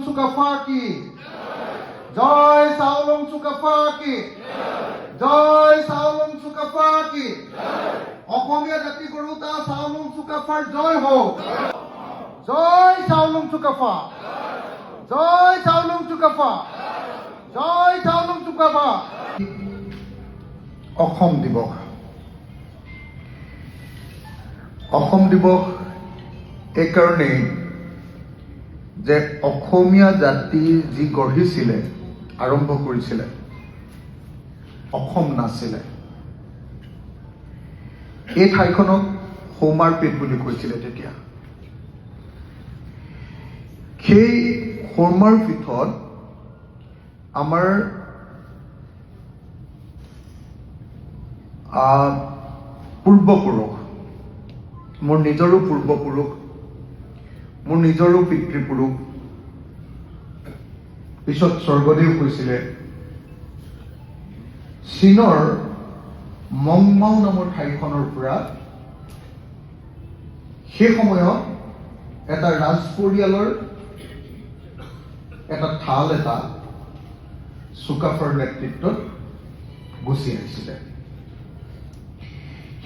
চুকাফা কি জয় চাওলুং চুকাফা কি জয় চাওলুং চুকাফা কি অসমীয়া জাতি গৰুতা চাওলুং চুকাফাৰ জয় হোক জয় চাওলুং চুকাফা জয় চাওলুং চুকাফা জয় চাওলুং চুকাফা অসম দিৱস এইকাৰণেই যে অসমীয়া জাতি যি গঢ়িছিলে আৰম্ভ কৰিছিলে অসম নাছিলে এই ঠাইখনক সৌমাৰপীঠ বুলি কৈছিলে তেতিয়া সেই সৌমাৰপীঠত আমাৰ পূৰ্বপুৰুষ মোৰ নিজৰো পূৰ্বপুৰুষ মোৰ নিজৰো পিতৃপুৰুষ পিছত স্বৰ্গদেউ হৈছিলে চীনৰ মংমাও নামৰ ঠাইখনৰ পৰা সেই সময়ত এটা ৰাজ পৰিয়ালৰ এটা ঠাল এটা চুকাফাৰ নেতৃত্বত গুচি আহিছিলে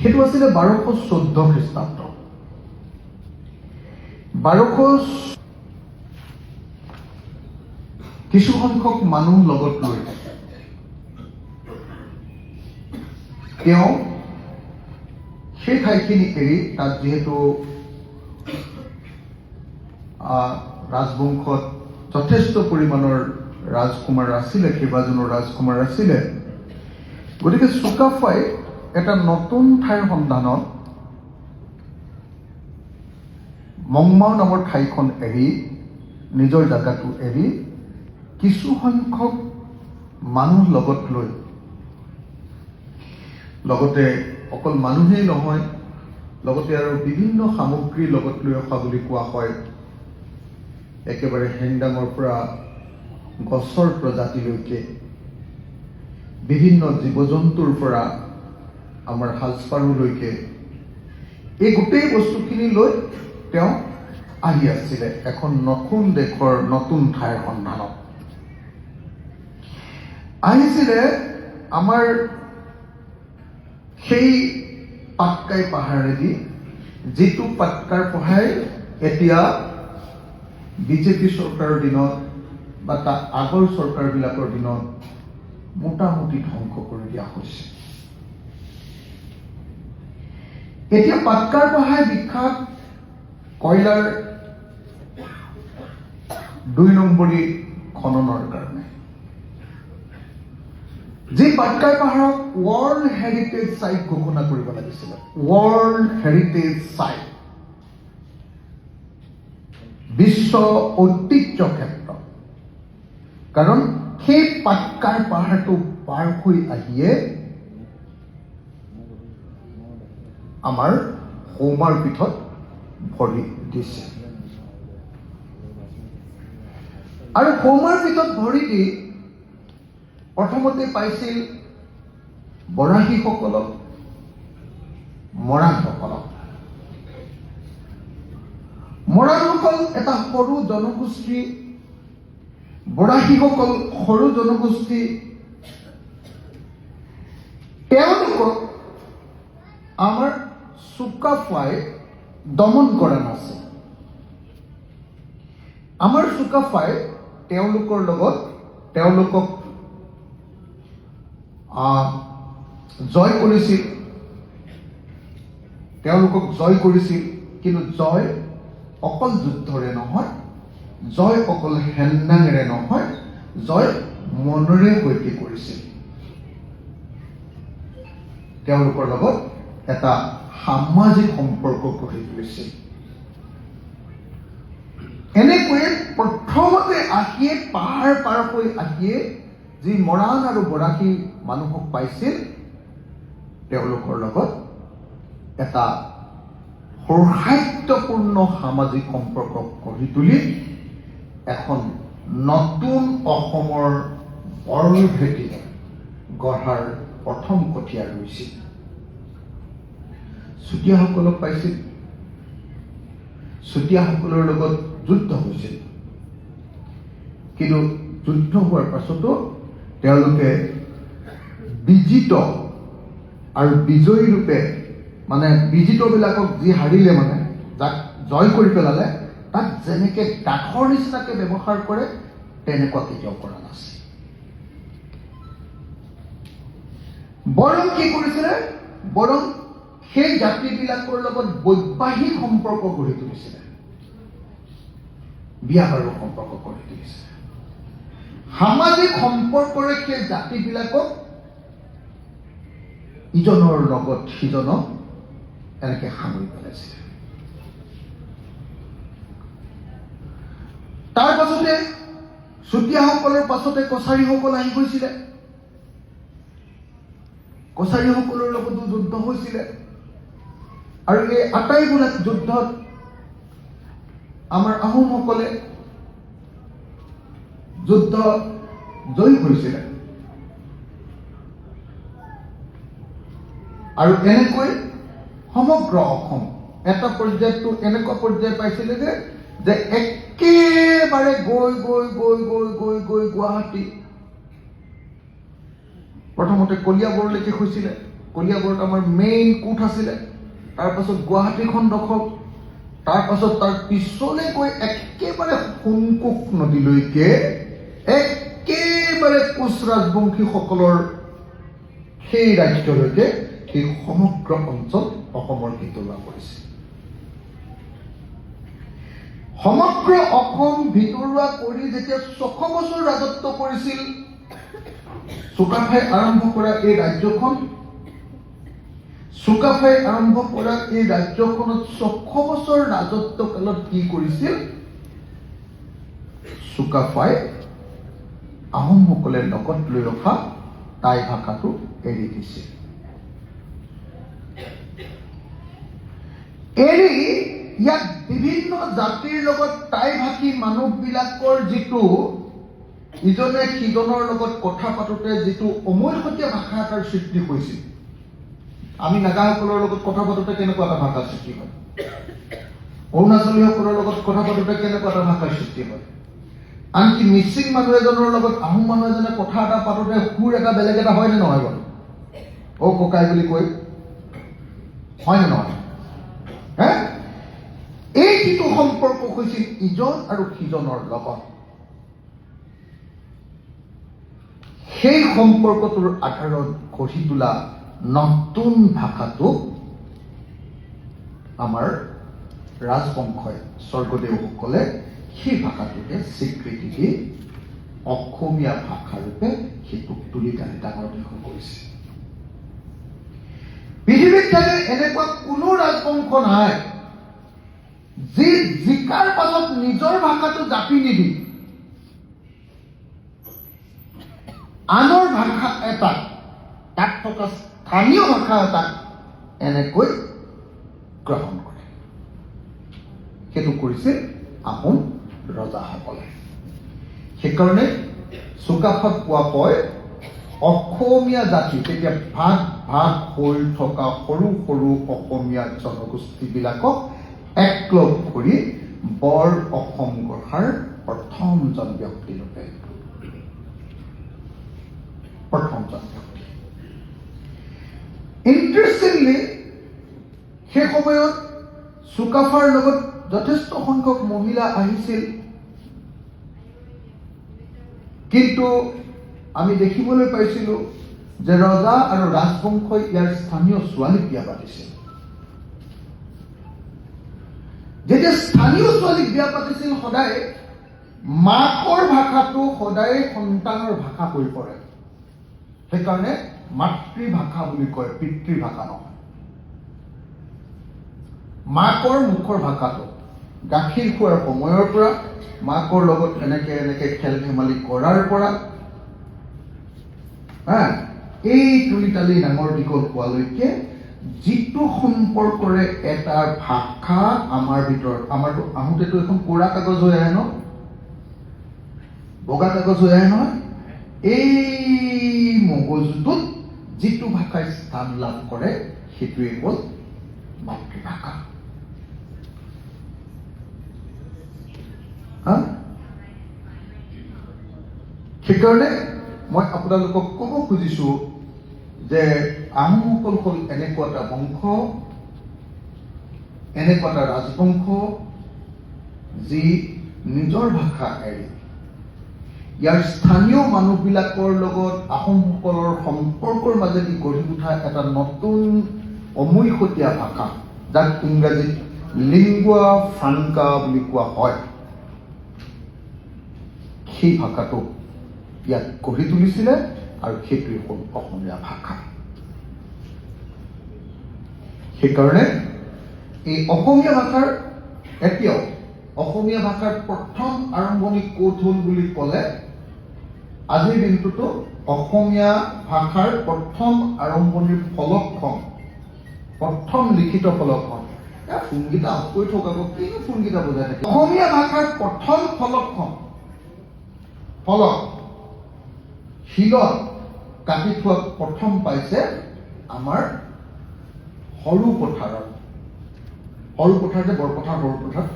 সেইটো আছিলে 1214 খ্ৰীষ্টাব্দ 1200 কিছু সংখ্যক মানুহ লগত লৈ তেওঁ সেই ঠাইখিনি এৰি তাত যিহেতু ৰাজবংশত যথেষ্ট পৰিমাণৰ ৰাজকুমাৰ আছিলে কেইবাজনৰ ৰাজকুমাৰ আছিলে গতিকে চুকাফাই এটা নতুন ঠাইৰ সন্ধানত মংমাও নামৰ ঠাইখন এৰি নিজৰ জাগাটো এৰি কিছু সংখ্যক মানুহ লগত লৈ লগতে অকল মানুহেই নহয় লগতে আৰু বিভিন্ন সামগ্ৰী লগত লৈ অহা বুলি কোৱা হয় একেবাৰে হেংদাঙৰ পৰা গছৰ প্ৰজাতিলৈকে বিভিন্ন জীৱ জন্তুৰ পৰা আমাৰ সাজপাৰলৈকে এই গোটেই বস্তুখিনি লৈ তেওঁ আহি আছিলে এখন নতুন দেশৰ নতুন ঠাইৰ সন্ধানত আহিছিলে আমাৰ সেই পাটকাই পাহাৰেদি যিটো পাটকাৰ পাহাৰ এতিয়া বিজেপি চৰকাৰৰ দিনত বা তাৰ আগৰ চৰকাৰবিলাকৰ দিনত মোটামুটি ধ্বংস কৰি দিয়া হৈছে এতিয়া পাটকাৰ পাহাৰ বিখ্যাত কয়লাৰ 2 নম্বৰী খননৰ কাৰণে যি পাটকাই পাহাৰক ৱৰ্ল্ড হেৰিটেজ সাইট ঘোষণা কৰিব লাগিছিলে ৱৰ্ল্ড হেৰিটেজ সাইট বিশ্ব ঐতিহ্য ক্ষেত্ৰ কাৰণ সেই পাটকাৰ পাহাৰটো পাৰ হৈ আহিয়ে আমাৰ সৌমাৰপীঠত ভৰি দিছে আৰু সৌমাৰপীঠত ভৰি দি প্ৰথমতে পাইছিল বৰাহীসকলক মৰাণসকল এটা সৰু জনগোষ্ঠী বৰাহীসকল সৰু জনগোষ্ঠী তেওঁলোকক আমাৰ চুকাফাই দমন কৰা নাছিল আমাৰ চুকাফাই তেওঁলোকৰ লগত তেওঁলোকক জয় কৰিছিল কিন্তু জয় অকল যুদ্ধৰে নহয় জয় অকল হেন্দাঙেৰে নহয় জয় মনেৰে সৈতে কৰিছিল তেওঁলোকৰ লগত এটা সামাজিক সম্পৰ্ক গঢ়ি তুলিছিল এনেকৈয়ে প্ৰথমতে আহিয়ে পাহাৰ পাৰ হৈ আহিয়ে যি মৰাণ আৰু বৰাহী মানুহক পাইছিল তেওঁলোকৰ লগত এটা সৌহাৰ্দ্যপূৰ্ণ সামাজিক সম্পৰ্ক গঢ়ি তুলি এখন নতুন অসমৰ বৰভেটি গঢ়াৰ প্ৰথম কঠীয়া ৰুইছিল চুতীয়াসকলক পাইছিল চুতীয়াসকলৰ লগত যুদ্ধ হৈছিল কিন্তু যুদ্ধ হোৱাৰ পাছতো তেওঁলোকে বিজিত আৰু বিজয়ী ৰূপে মানে বিজিতবিলাকক যি হাৰিলে মানে যাক জয় কৰি পেলালে তাক যেনেকে দাখৰ নিচিনাকে ব্যৱহাৰ কৰে তেনেকুৱা কেতিয়াও কৰা নাছিল। বৰং কি কৰিছিলে, বৰং সেই জাতিবিলাকৰ লগত বৈবাহিক সম্পৰ্ক গঢ়ি তুলিছিলে, বিয়া বাৰুৰ সম্পৰ্ক গঢ়ি তুলিছিলে, সামাজিক সম্পৰ্কৰে সেই জাতিবিলাকক ইজনৰ লগত সিজনক এনেকে সামৰি পেলাইছিলে। তাৰ পাছতে চুতীয়াসকলৰ পাছতে কছাৰীসকল আহি গৈছিলে, কছাৰীসকলৰ লগতো যুদ্ধ হৈছিলে আৰু এই আটাইবিলাক যুদ্ধত আমাৰ আহোমসকলে যুদ্ধ জয়ী হৈছিলে আৰু এনেকৈ সমগ্ৰ অসম এটা পৰ্যায়তো এনেকুৱা পৰ্যায় পাইছিলে যে একেবাৰে গৈ গৈ গৈ গৈ গৈ গৈ গুৱাহাটী প্ৰথমতে কলিয়াবৰলৈকে হৈছিলে। কলিয়াবৰত আমাৰ মেইন কোঠ আছিলে, তাৰ পাছত গুৱাহাটীখন দখল, তাৰ পাছত তাৰ পিছলৈ গৈ একেবাৰে সোণকোষ নদীলৈকে একেবাৰে কোচ ৰাজবংশীসকলৰ সেই ৰাজ্যলৈকে সেই সমগ্ৰ অঞ্চল অসমৰ ভিতৰুৱা কৰিছিল। সমগ্ৰ অসম ভিতৰুৱা কৰি যেতিয়া 600 বছৰ ৰাজত্ব কৰিছিল চুকাফাই আৰম্ভ কৰা এই ৰাজ্যখন, চুকাফাই আৰম্ভ কৰা এই ৰাজ্যখনত 600 বছৰ ৰাজত্ব কালত কি কৰিছিল, চুকাফাই আহোমসকলে লগত লৈ ৰখা টাই ভাষাটো এৰি দিছিল। এৰি ইয়াত বিভিন্ন জাতিৰ লগত টাই ভাষী মানুহবিলাকৰ যিটো ইজনে সিজনৰ লগত কথা পাতোতে যিটো অমৈহতীয়া ভাষা এটাৰ সৃষ্টি হৈছিল। আমি নাগাসকলৰ লগত কথা পাতোতে কেনেকুৱা এটা ভাষাৰ সৃষ্টি হয়, অৰুণাচলীসকলৰ লগত কথা পাতোতে কেনেকুৱা এটা ভাষাৰ সৃষ্টি হয়, আনকি মিচিং মানুহ এজনৰ লগত আহোম মানুহ এজনে কথা এটা পাতোতে সুৰ এটা বেলেগ এটা হয় নে নহয় বাৰু? অ ককাই বুলি কৈ হয় নে নহয়? এই যিটো সম্পৰ্ক হৈছিল ইজন আৰু সিজনৰ লগত, সেই সম্পৰ্কটোৰ আধাৰত গঢ়ি তোলা নতুন ভাষাটো আমাৰ ৰাজবংশই স্বৰ্গদেউসকলে সেই ভাষাটোকে স্বীকৃতি দি অসমীয়া ভাষাৰূপে সেইটোক তুলি তালি ডাঙৰ দীঘল কৰিছে। পৃথিৱীত থাকে এনেকুৱা কোনো ৰাজবংশ নাই যি জিকাৰ পাছত নিজৰ ভাষাটো জাপি নিদি আনৰ ভাষা এটাক, তাত থকা স্থানীয় ভাষা এটাক এনেকৈ গ্ৰহণ কৰে। সেইটো কৰিছিল আহোম ৰজাসকলে। সেইকাৰণে চুকাফাক কোৱা হয় অসমীয়া জাতি, তেতিয়া ভাগ ভাগ হৈ থকা সৰু সৰু অসমীয়া জনগোষ্ঠীবিলাকক একলগ কৰি বৰ অসম গঢ়াৰ প্ৰথমজন ব্যক্তিৰূপে, প্ৰথমজন ব্যক্তি। ইণ্টাৰেষ্টিংলি সেই সময়ত চুকাফাৰ লগত যথেষ্ট সংখ্যক মহিলা আহিছিল, কিন্তু আমি দেখিবলৈ পাইছিলো যে ৰজা আৰু ৰাজবংশই ইয়াৰ স্থানীয় ছোৱালীক বিয়া পাতিছিল। যেতিয়া স্থানীয় ছোৱালীক বিয়া পাতিছিল সদায় মাকৰ ভাষাটো সদায় সন্তানৰ ভাষা হৈ পৰে। সেইকাৰণে মাতৃভাষা বুলি কয়, পিতৃভাষা নহয়। মাকৰ মুখৰ ভাষাটো গাখীৰ খোৱাৰ সময়ৰ পৰা, মাকৰ লগত এনেকে এনেকে খেল ধেমালি কৰাৰ পৰা এই তুলি তালি ডাঙৰ দীঘল হোৱালৈকে যিটো সম্পৰ্কৰে এটা ভাষা আমাৰ ভিতৰত, আমাৰতো আহোঁতেতো এখন কোৰা কাগজ হৈ আহে ন, বগা কাগজ হৈ আহে নহয়, এই মগজুটোত যিটো ভাষাই স্থান লাভ কৰে সেইটোৱে হ'ল মাতৃভাষা। সেইকাৰণে মই আপোনালোকক ক'ব খুজিছোঁ যে আহোমসকল হ'ল এনেকুৱা এটা বংশ, এনেকুৱা এটা ৰাজবংশ যি নিজৰ ভাষা এৰি ইয়াৰ স্থানীয় মানুহবিলাকৰ লগত আহোমসকলৰ সম্পৰ্কৰ মাজেদি গঢ়ি উঠা এটা নতুন অমৈখতীয়া ভাষা, যাক ইংৰাজীত লিংগুৱা ফ্ৰাংকা বুলি কোৱা হয়, সেই ভাষাটো ইয়াত গঢ়ি তুলিছিলে আৰু সেইটোৱে হ'ল অসমীয়া ভাষা। সেইকাৰণে এই অসমীয়া ভাষাৰ এতিয়াও অসমীয়া ভাষাৰ প্ৰথম আৰম্ভণি ক'ত হ'ল বুলি ক'লে আজিৰ দিনটোতো অসমীয়া ভাষাৰ প্ৰথম আৰম্ভণিৰ ফলকখন, প্ৰথম লিখিত ফলকখন, ফোনকেইটা অফ কৰি থকাব, কিনো ফোনকেইটা বজাই থাকে। অসমীয়া ভাষাৰ প্ৰথম ফলক শিলত কাটি থোৱা প্ৰথম পাইছে আমাৰ সৰু পথাৰত যে বৰপথাৰ সৰু পথাৰ,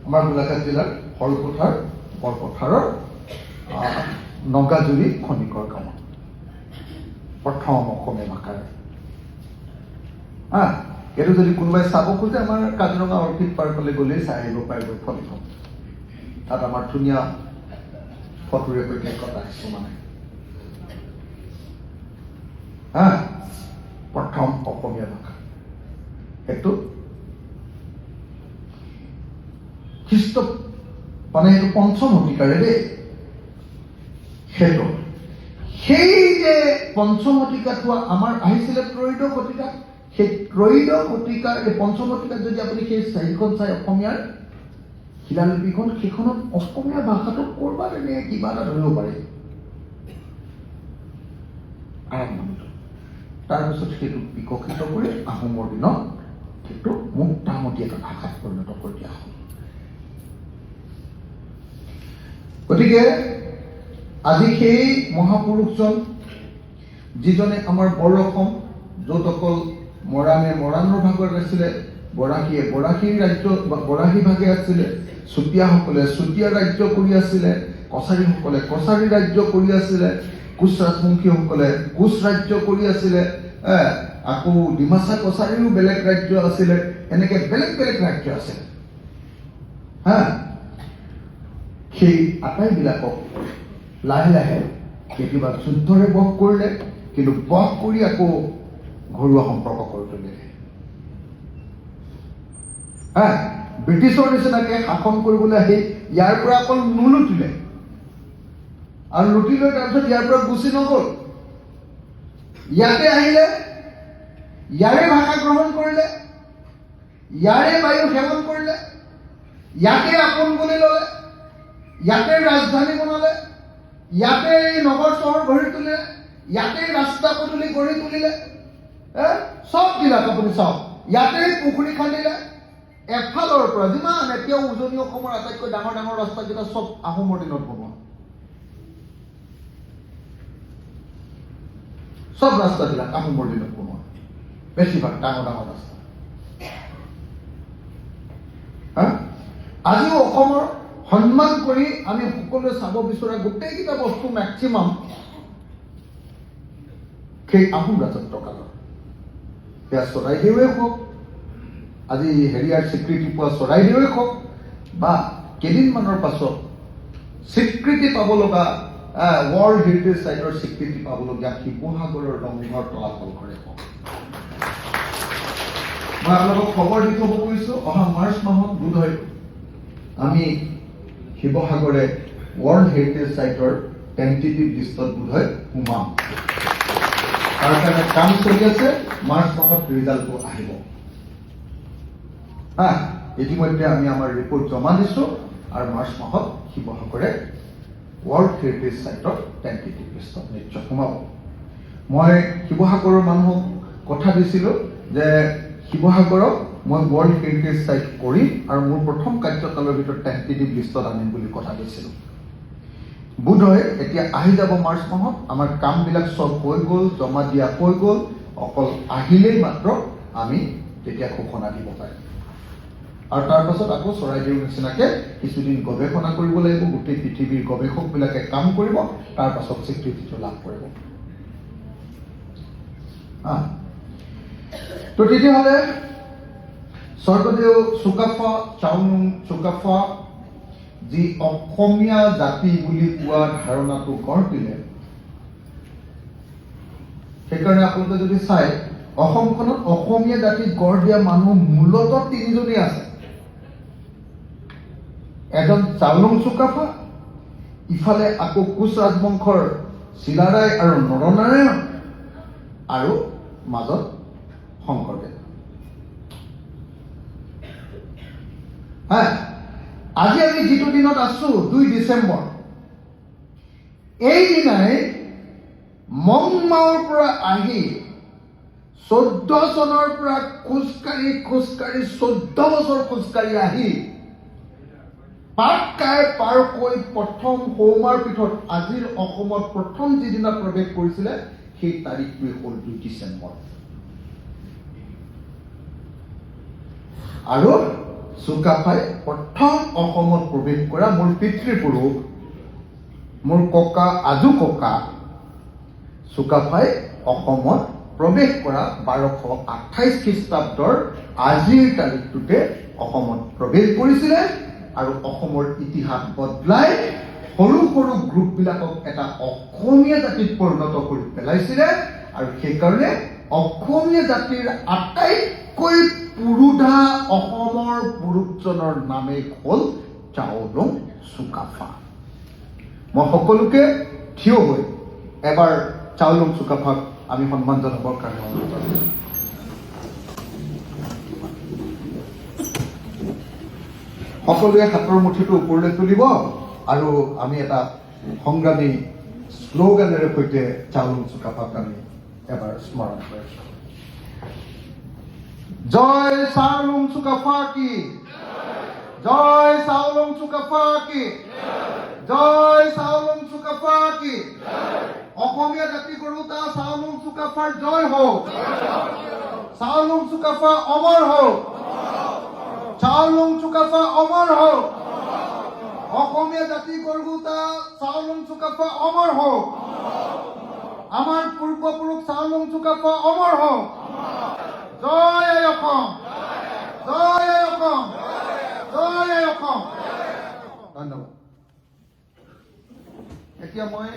আমাৰ গোলাঘাট জিলাৰ সৰু পথাৰ বৰপথাৰৰ নগাজুৰি খনিকৰ গাঁৱত প্ৰথম অসমীয়া ভাষাৰ। এইটো যদি কোনোবাই চাব খোজে আমাৰ কাজিৰঙা অৰ্কিড পাৰ্কলৈ গ'লেই চাই আহিব পাৰিব ফলখন। তাত আমাৰ ধুনীয়া ফটোৰে সৈতে কথা কিছুমানে প্ৰথম অসমীয়া ভাষা সেইটো খ্ৰীষ্ট মানে সেইটো পঞ্চম শতিকাৰে দেই। সেইটো সেই যে পঞ্চম শতিকাত হোৱা আমাৰ আহিছিলে ত্ৰয়োদশ শতিকাত, সেই ত্ৰয়োদশ শতিকাৰ এই পঞ্চম শতিকাত যদি আপুনি সেই চাৰিখন চাই অসমীয়াৰ শিলালিপিখন, সেইখনত অসমীয়া ভাষাটো ক'ৰবাত এনে কিবা এটা ধৰিব পাৰে আৰম্ভণিটো। তাৰপিছত সেইটো বিকশিত কৰি আহোমৰ দিনত সেইটো মোটামুটি এটা ভাষাত পৰিণত কৰি দিয়া হ'ল। গতিকে আজি সেই মহাপুৰুষজন যিজনে আমাৰ বৰ অসম, য'ত অকল মৰাণৰ ভাগত আছিলে, বৰাহীয়ে বৰাহী ৰাজ্য বৰাহী ভাগে আছিলে, চুতীয়াসকলে চুতীয়া ৰাজ্য কৰি আছিলে, কছাৰীসকলে কছাৰী ৰাজ্য কৰি আছিলে, কোচ ৰাজবংশীসকলে কোচ ৰাজ্য কৰি আছিলে, আকৌ ডিমাচা কছাৰীৰো বেলেগ ৰাজ্য আছিলে, এনেকে বেলেগ বেলেগ ৰাজ্য আছিলে। সেই আটাইবিলাকক লাহে লাহে কেতিয়াবা যুদ্ধৰে বশ কৰিলে, কিন্তু বশ কৰি আকৌ ঘৰুৱা সম্পৰ্ক কৰি তুলিলে। ব্ৰিটিছৰ নিচিনাকে শাসন কৰিবলৈ আহি ইয়াৰ পৰা অকল নুলুটিলে, আৰু লুটি লৈ তাৰপিছত ইয়াৰ পৰা গুচি নগ'ল, ইয়াতে আহিলে, ইয়াৰে ভাষা গ্ৰহণ কৰিলে, ইয়াৰে বায়ু সেৱন কৰিলে, ইয়াতে আপোন বুলি ল'লে, ইয়াতে ৰাজধানী বনালে, ইয়াতে নগৰ চহৰ গঢ়ি তুলিলে, ইয়াতে ৰাস্তা পদূলি গঢ়ি তুলিলে, চববিলাক আপুনি চাওক, ইয়াতে পুখুৰী খান্দিলে। এফালৰ পৰা যিমান এতিয়াও উজনি অসমৰ আটাইতকৈ ডাঙৰ ডাঙৰ ৰাস্তাকেইটা চব আহোমৰ দিনত বনোৱা, চব ৰাস্তাবিলাক আহোমৰ দিনত বনোৱা, বেছিভাগ ডাঙৰ ডাঙৰ ৰাস্তা। আজিও অসমৰ সন্মান কৰি আমি সকলোৱে চাব বিচৰা গোটেইকেইটা বস্তু মেক্সিমাম সেই আহোম ৰাজত্ব কালৰ। সেয়া চৰাইদেউৱে হওক, আজি হেৰিয়াৰ স্বীকৃতি পোৱা চৰাইদেউৱে হওক, বা কেইদিনমানৰ পাছত স্বীকৃতি পাব লগা ৱৰ্ল্ড হেৰিটেজ চাইটৰ স্বীকৃতি পাবলগীয়া শিৱসাগৰৰ ৰংঘৰ তলাতল ঘৰে হওক। মই আপোনালোকক খবৰ দি থব কৈছোঁ, অহা মাৰ্চ মাহত বোধহয় আমি শিৱসাগৰে ৱৰ্ল্ড হেৰিটেজ চাইটৰ টেণ্টেটিভ লিষ্টত বোধহয় সোমাম। তাৰ কাৰণে কাম চলি আছে, মাৰ্চ মাহত ৰিজাল্টটো আহিব। ইতিমধ্যে আমি আমাৰ ৰিপৰ্ট জমা দিছোঁ, আৰু মাৰ্চ মাহত শিৱসাগৰে ৱৰ্ল্ড হেৰিটেজ চাইটৰ টেণ্টেটিভ লিষ্টত নিশ্চয় সোমাব। মই শিৱসাগৰৰ মানুহক কথা দিছিলোঁ যে শিৱসাগৰক মই ৱৰ্ল্ড হেৰিটেজ চাইট কৰিম, আৰু মোৰ প্ৰথম কাৰ্যকালৰ ভিতৰত টেণ্টেটিভ লিষ্টত আনিম বুলি কথা দিছিলোঁ। বোধহয় এতিয়া আহি যাব মাৰ্চ মাহত, আমাৰ কামবিলাক চব হৈ গ'ল, জমা দিয়া হৈ গ'ল, অকল আহিলেই মাত্ৰ আমি তেতিয়া ঘোষণা দিব পাৰিম। আৰু তাৰ পাছত আকৌ চৰাইদেউৰ নিচিনাকে কিছুদিন গৱেষণা কৰিব লাগিব, গোটেই পৃথিৱীৰ গৱেষকবিলাকে কাম কৰিব, তাৰ পাছত স্বীকৃতিটো লাভ কৰিব। তো তেতিয়াহ'লে স্বৰ্গদেউ চুকাফা চাওলুং চুকাফা যি অসমীয়া জাতি বুলি কোৱা ধাৰণাটো গঢ় দিলে, সেইকাৰণে আপোনালোকে যদি চাই অসমখনত অসমীয়া জাতিক গঢ় দিয়া মানুহ মূলতঃ তিনিজনেই আছে। এজন চাওলুং চুকাফা, ইফালে আকৌ কোচ ৰাজবংশৰ চিলাৰায় আৰু নৰনাৰায়ণ, আৰু মাজত শংকৰদেৱ। আজি আমি যিটো দিনত আছো 2 ডিচেম্বৰ, এই দিনাই মংমাওৰ পৰা আহি 14 চনৰ পৰা খোজকাঢ়ি 14 বছৰ খোজকাঢ়ি আহি পাটকাই পাৰ হৈ প্ৰথম সৌমাৰ পীঠত আজিৰ অসমত প্ৰথম যিদিনা প্ৰৱেশ কৰিছিলে, সেই তাৰিখটোৱে হ'ল 2 ডিচেম্বৰ। আৰু চুকাফাই প্ৰথম অসমত প্ৰৱেশ কৰা মোৰ পিতৃপুৰুষ, মোৰ ককা আজু ককা চুকাফাই অসমত প্ৰৱেশ কৰা 1228 খ্ৰীষ্টাব্দৰ আজিৰ তাৰিখটোতে অসমত প্ৰৱেশ কৰিছিলে। আৰু অসমৰ ইতিহাস বদলাই সৰু সৰু গ্ৰুপবিলাকক এটা অসমীয়া জাতিত পৰিণত কৰি পেলাইছিলে। আৰু সেইকাৰণে অসমীয়া জাতিৰ আটাইতকৈ পুৰুধা অসমৰ পুৰুষজনৰ নামেই হ'ল চাওলুং চুকাফা। মই সকলোকে থিয় হৈ এবাৰ চাওলুং চুকাফাক আমি সন্মান জনাবৰ কাৰণে অনুৰোধ কৰিছোঁ। সকলোৱে হাতৰ মুঠিটো ওপৰলৈ তুলিব আৰু আমি এটা সংগ্ৰামী শ্লোগানেৰে সৈতে চাওলুং চুকাফাক আমি এবাৰ স্মৰণ কৰিছোঁ। জয় চাওলুং চুকাফা কি, জয় চাওলুং চুকাফা কি, জয় চাওলুং চুকাফা কি। অসমীয়া জাতি গৰুতা চাওলুং চুকাফাৰ জয় হওক। চাওলুং চুকাফা অমৰ হওক, চাওলুং চুকাফা অমৰ হওক। অসমীয়া জাতি গৰুতা চাওলুং চুকাফা অমৰ হওক। আমাৰ পূৰ্বপুৰুষ চাওলুং চুকাফা অমৰ হওক। জয় আই অসম, জয় আই অসম, জয় আই অসম। ধন্যবাদ। এতিয়া মই